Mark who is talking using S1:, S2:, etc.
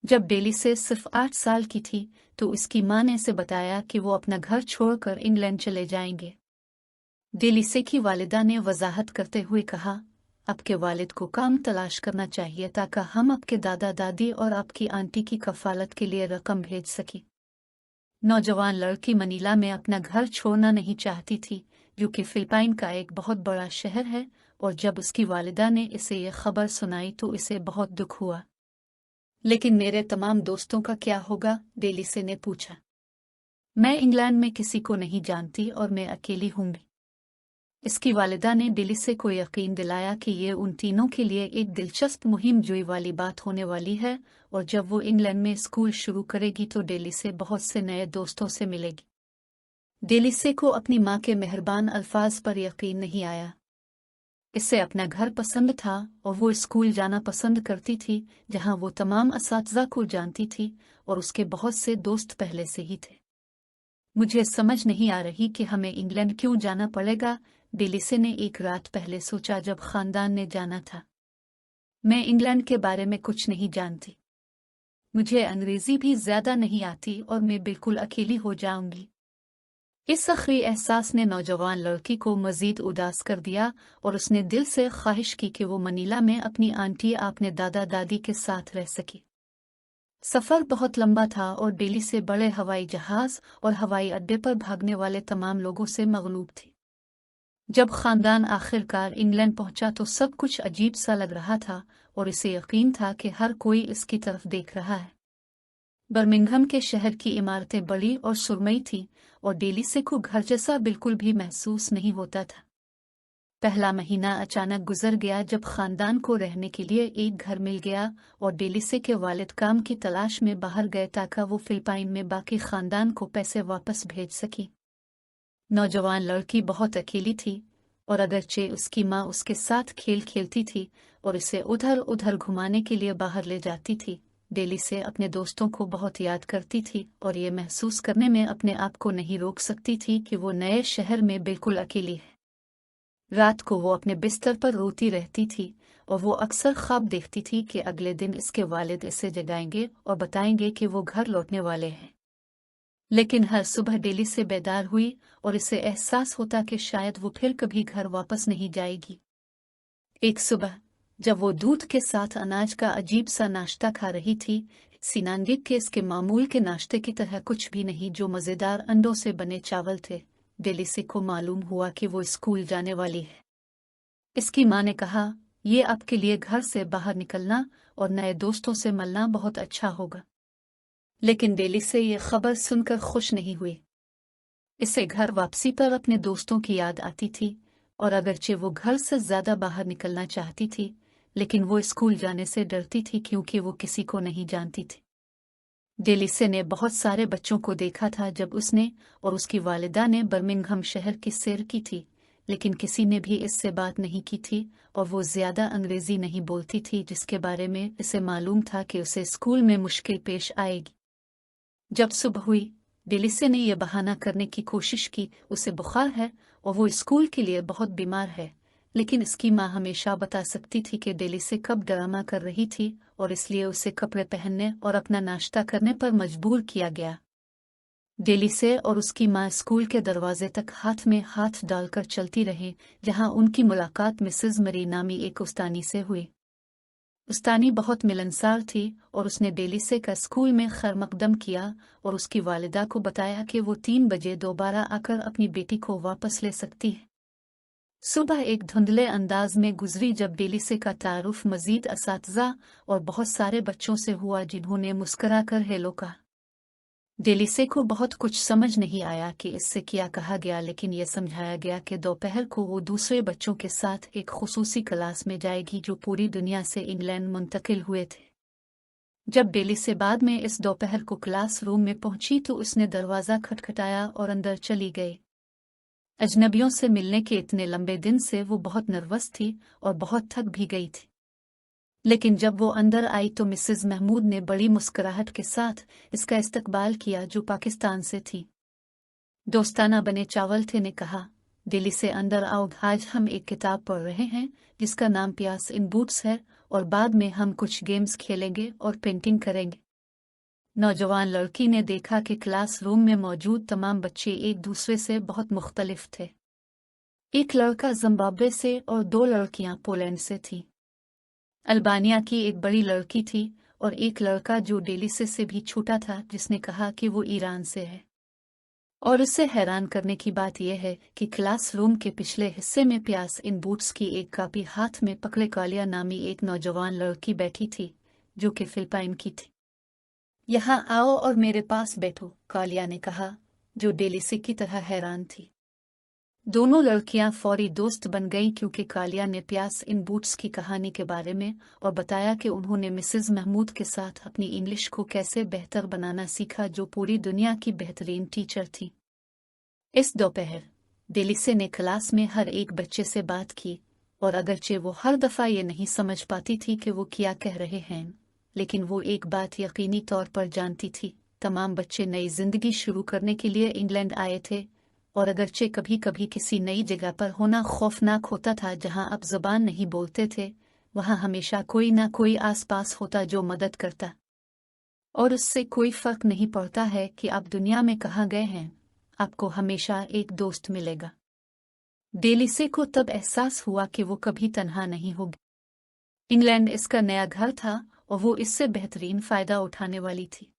S1: जब डेलिसे सिर्फ 8 साल की थी तो उसकी माँ ने उसे बताया कि वो अपना घर छोड़कर इंग्लैंड चले जाएंगे। डेलिसे की वालिदा ने वजाहत करते हुए कहा, आपके वालिद को काम तलाश करना चाहिए ताकि हम आपके दादा दादी और आपकी आंटी की कफालत के लिए रकम भेज सकें। नौजवान लड़की मनीला में अपना घर छोड़ना नहीं चाहती थी, जो कि फिलिपाइन का एक बहुत बड़ा शहर है, और जब उसकी वालिदा ने इसे ये खबर सुनाई तो इसे बहुत दुख हुआ। लेकिन मेरे तमाम दोस्तों का क्या होगा? डेलिसे ने पूछा। मैं इंग्लैंड में किसी को नहीं जानती और मैं अकेली हूँगी। इसकी वालिदा ने डेलिसे को यकीन दिलाया कि ये उन तीनों के लिए एक दिलचस्प मुहिम जोई वाली बात होने वाली है, और जब वो इंग्लैंड में स्कूल शुरू करेगी तो डेलिसे बहुत से नए दोस्तों से मिलेगी। डेलिसे को अपनी माँ के मेहरबान अल्फाज पर यकीन नहीं आया। इसे अपना घर पसंद था और वो स्कूल जाना पसंद करती थी, जहाँ वो तमाम असातिज़ा को जानती थी और उसके बहुत से दोस्त पहले से ही थे। मुझे समझ नहीं आ रही कि हमें इंग्लैंड क्यों जाना पड़ेगा, डेलिसे ने एक रात पहले सोचा जब खानदान ने जाना था। मैं इंग्लैंड के बारे में कुछ नहीं जानती। मुझे अंग्रेजी भी ज्यादा नहीं आती और मैं बिल्कुल अकेली हो जाऊंगी। इस आखिरी एहसास ने नौजवान लड़की को मजीद उदास कर दिया और उसने दिल से ख्वाहिश की कि वो मनीला में अपनी आंटी अपने दादा दादी के साथ रह सके। सफ़र बहुत लंबा था और दिल्ली से बड़े हवाई जहाज़ और हवाई अड्डे पर भागने वाले तमाम लोगों से मगलूब थी। जब खानदान आखिरकार इंग्लैंड पहुंचा तो सब कुछ अजीब सा लग रहा था और इसे यकीन था कि हर कोई इसकी तरफ देख रहा है। बर्मिंघम के शहर की इमारतें बड़ी और सुरमई थीं और डेलिसे को घर जैसा बिल्कुल भी महसूस नहीं होता था। पहला महीना अचानक गुजर गया जब खानदान को रहने के लिए एक घर मिल गया और डेलिसे के वालिद काम की तलाश में बाहर गए ताकि वो फिलिपाइन में बाकी खानदान को पैसे वापस भेज सके। नौजवान लड़की बहुत अकेली थी और अगरचे उसकी माँ उसके साथ खेल खेलती थी और इसे उधर उधर घुमाने के लिए बाहर ले जाती थी, डेलिसे अपने दोस्तों को बहुत याद करती थी और ये महसूस करने में अपने आप को नहीं रोक सकती थी कि वो नए शहर में बिल्कुल अकेली है। रात को वो अपने बिस्तर पर रोती रहती थी और वो अक्सर ख्वाब देखती थी कि अगले दिन इसके वालिद इसे जगाएंगे और बताएंगे कि वो घर लौटने वाले हैं। लेकिन हर सुबह डेलिसे बेदार हुई और इसे एहसास होता कि शायद वो फिर कभी घर वापस नहीं जाएगी। एक सुबह जब वो दूध के साथ अनाज का अजीब सा नाश्ता खा रही थी, सीनांगिक के इसके मामूल के नाश्ते की तरह कुछ भी नहीं जो मज़ेदार अंडों से बने चावल थे, डेलिसे को मालूम हुआ कि वो स्कूल जाने वाली है। इसकी माँ ने कहा, ये आपके लिए घर से बाहर निकलना और नए दोस्तों से मिलना बहुत अच्छा होगा। लेकिन डेलिसे ये खबर सुनकर खुश नहीं हुई। इसे घर वापसी पर अपने दोस्तों की याद आती थी और अगरचे वो घर से ज्यादा बाहर निकलना चाहती थी, लेकिन वो स्कूल जाने से डरती थी क्योंकि वो किसी को नहीं जानती थी। डेलिसे ने बहुत सारे बच्चों को देखा था जब उसने और उसकी वालिदा ने बर्मिंघम शहर की सैर की थी, लेकिन किसी ने भी इससे बात नहीं की थी और वो ज्यादा अंग्रेजी नहीं बोलती थी, जिसके बारे में इसे मालूम था कि उसे स्कूल में मुश्किल पेश आएगी। जब सुबह हुई, डेलिसे ने यह बहाना करने की कोशिश की उसे बुखार है और वो स्कूल के लिए बहुत बीमार है, लेकिन इसकी माँ हमेशा बता सकती थी कि डेलिसे कब ड्रामा कर रही थी और इसलिए उसे कपड़े पहनने और अपना नाश्ता करने पर मजबूर किया गया। डेलिसे और उसकी माँ स्कूल के दरवाजे तक हाथ में हाथ डालकर चलती रही, जहाँ उनकी मुलाकात मिसेज मरी नामी एक उस्तानी से हुई। उस्तानी बहुत मिलनसार थी और उसने डेलिसे का स्कूल में खैर मकदम किया और उसकी वालिदा को बताया कि वो 3 बजे दोबारा आकर अपनी बेटी को वापस ले सकती है। सुबह एक धुंधले अंदाज में गुजरी जब डेलिसे का तारुफ मजीद असातिज़ा और बहुत सारे बच्चों से हुआ जिन्होंने मुस्कराकर हेलो कहा। डेलिसे को बहुत कुछ समझ नहीं आया कि इससे क्या कहा गया, लेकिन यह समझाया गया कि दोपहर को वो दूसरे बच्चों के साथ एक खुसूसी क्लास में जाएगी जो पूरी दुनिया से इंग्लैंड मुंतकिल हुए थे। जब डेलिसे बाद में इस दोपहर को क्लास रूम में पहुंची तो उसने दरवाज़ा खटखटाया और अंदर चली गई। अजनबियों से मिलने के इतने लंबे दिन से वो बहुत नर्वस थी और बहुत थक भी गई थी। लेकिन जब वो अंदर आई तो मिसेज महमूद ने बड़ी मुस्कुराहट के साथ इसका इस्तकबाल किया जो पाकिस्तान से थी। दोस्ताना बने चावल थे ने कहा, दिल्ली से अंदर आओ, आज हम एक किताब पढ़ रहे हैं जिसका नाम प्यास इन बूट्स है और बाद में हम कुछ गेम्स खेलेंगे और पेंटिंग करेंगे। नौजवान लड़की ने देखा कि क्लासरूम में मौजूद तमाम बच्चे एक दूसरे से बहुत मुख्तलिफ थे। एक लड़का जिम्बाब्वे से और 2 लड़कियां पोलैंड से थीं। अल्बानिया की एक बड़ी लड़की थी और एक लड़का जो डेलिसे से भी छोटा था, जिसने कहा कि वो ईरान से है। और उससे हैरान करने की बात यह है कि क्लासरूम के पिछले हिस्से में प्यास इन बूट्स की एक कापी हाथ में पकड़े कालिया नामी एक नौजवान लड़की बैठी थी, जो कि फिलिपाइन की थी। यहाँ आओ और मेरे पास बैठो, कालिया ने कहा, जो डेलिसे की तरह हैरान थी। दोनों लड़कियां फौरी दोस्त बन गईं क्योंकि कालिया ने प्यास इन बूट्स की कहानी के बारे में और बताया कि उन्होंने मिसेस महमूद के साथ अपनी इंग्लिश को कैसे बेहतर बनाना सीखा, जो पूरी दुनिया की बेहतरीन टीचर थी। इस दोपहर डेलिसे ने क्लास में हर एक बच्चे से बात की और अगरचे वो हर दफ़ा ये नहीं समझ पाती थी कि वो क्या कह रहे हैं, लेकिन वो एक बात यकीनी तौर पर जानती थी, तमाम बच्चे नई जिंदगी शुरू करने के लिए इंग्लैंड आए थे और अगरचे कभी कभी किसी नई जगह पर होना खौफनाक होता था जहां आप ज़बान नहीं बोलते थे, वहां हमेशा कोई ना कोई आसपास होता जो मदद करता। और उससे कोई फर्क नहीं पड़ता है कि आप दुनिया में कहाँ गए हैं, आपको हमेशा एक दोस्त मिलेगा। डेलिसे को तब एहसास हुआ कि वो कभी तन्हा नहीं होगी। इंग्लैंड इसका नया घर था और वो इससे बेहतरीन फ़ायदा उठाने वाली थी।